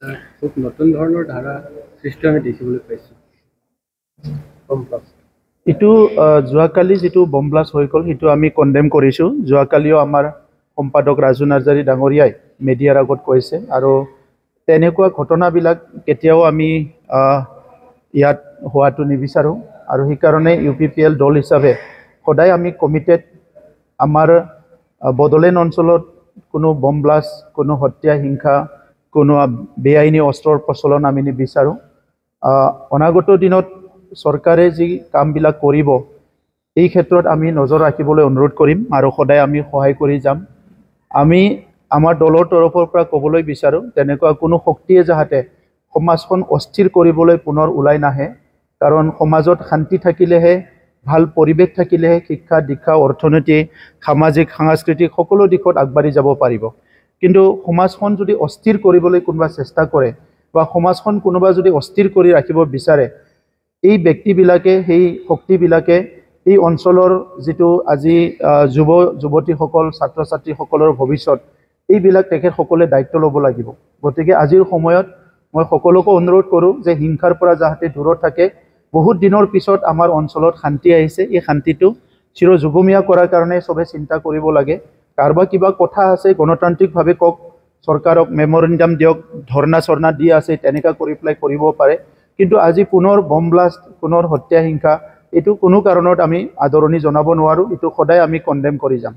খুব নতুন ধৰণৰ ধাৰা সৃষ্টি আমি দেখিবলৈ পাইছোঁ। বম ব্লাষ্ট এইটো যোৱাকালি যিটো বম ব্লাষ্ট হৈ গ'ল সেইটো আমি কণ্ডেম কৰিছোঁ। যোৱাকালিও আমাৰ সম্পাদক ৰাজু নাৰ্জাৰী ডাঙৰীয়াই মিডিয়াৰ আগত কৈছে, আৰু তেনেকুৱা ঘটনাবিলাক কেতিয়াও আমি ইয়াত হোৱাটো নিবিচাৰোঁ। আৰু সেইকাৰণে UPPL দল হিচাপে সদায় আমি কমিটেড। আমাৰ বড়োলেণ্ড অঞ্চলত কোনো বম ব্লাষ্ট, কোনো হত্যা হিংসা, কোনো বেআইনী অস্ত্ৰৰ প্ৰচলন আমি নিবিচাৰোঁ। অনাগত দিনত চৰকাৰে যি কামবিলাক কৰিব এই ক্ষেত্ৰত আমি নজৰ ৰাখিবলৈ অনুৰোধ কৰিম, আৰু সদায় আমি সহায় কৰি যাম। আমি আমাৰ দলৰ তৰফৰ পৰা ক'বলৈ বিচাৰোঁ, তেনেকুৱা কোনো শক্তিয়ে যাতে সমাজখন অস্থিৰ কৰিবলৈ পুনৰ ওলাই নাহে। কাৰণ সমাজত শান্তি থাকিলেহে, ভাল পৰিৱেশ থাকিলেহে শিক্ষা দীক্ষা অৰ্থনীতি সামাজিক সাংস্কৃতিক সকলো দিশত আগবাঢ়ি যাব পাৰিব। কিন্তু সমাজখন যদি অস্থিৰ কৰিবলৈ কোনোবা চেষ্টা কৰে বা সমাজখন কোনোবা যদি অস্থিৰ কৰি ৰাখিব বিচাৰে, এই ব্যক্তিবিলাকে, সেই শক্তিবিলাকে এই অঞ্চলৰ যিটো আজি যুৱতীসকল, ছাত্ৰ ছাত্ৰীসকলৰ ভৱিষ্যত, এইবিলাক তেখেতসকলে দায়িত্ব ল'ব লাগিব। গতিকে আজিৰ সময়ত মই সকলোকে অনুৰোধ কৰোঁ যে হিংসাৰ পৰা যাতে দূৰত থাকে। বহুত দিনৰ পিছত আমাৰ অঞ্চলত শান্তি আহিছে, এই শান্তিটো চিৰযুগমীয়া কৰাৰ কাৰণে চবে চিন্তা কৰিব লাগে। কাৰোবাৰ কিবা কথা আছে গণতান্ত্ৰিকভাৱে কওক, চৰকাৰক মেমৰেণ্ডাম দিয়ক, ধৰ্ণা চৰ্ণা দি আছে, তেনেকুৱা কৰি পেলাই কৰিব পাৰে। কিন্তু আজি পুনৰ বম ব্লাষ্ট, পুনৰ হত্যা হিংসা, এইটো কোনো কাৰণত আমি আদৰণি জনাব নোৱাৰোঁ। এইটো সদায় আমি কণ্ডেম কৰি যাম।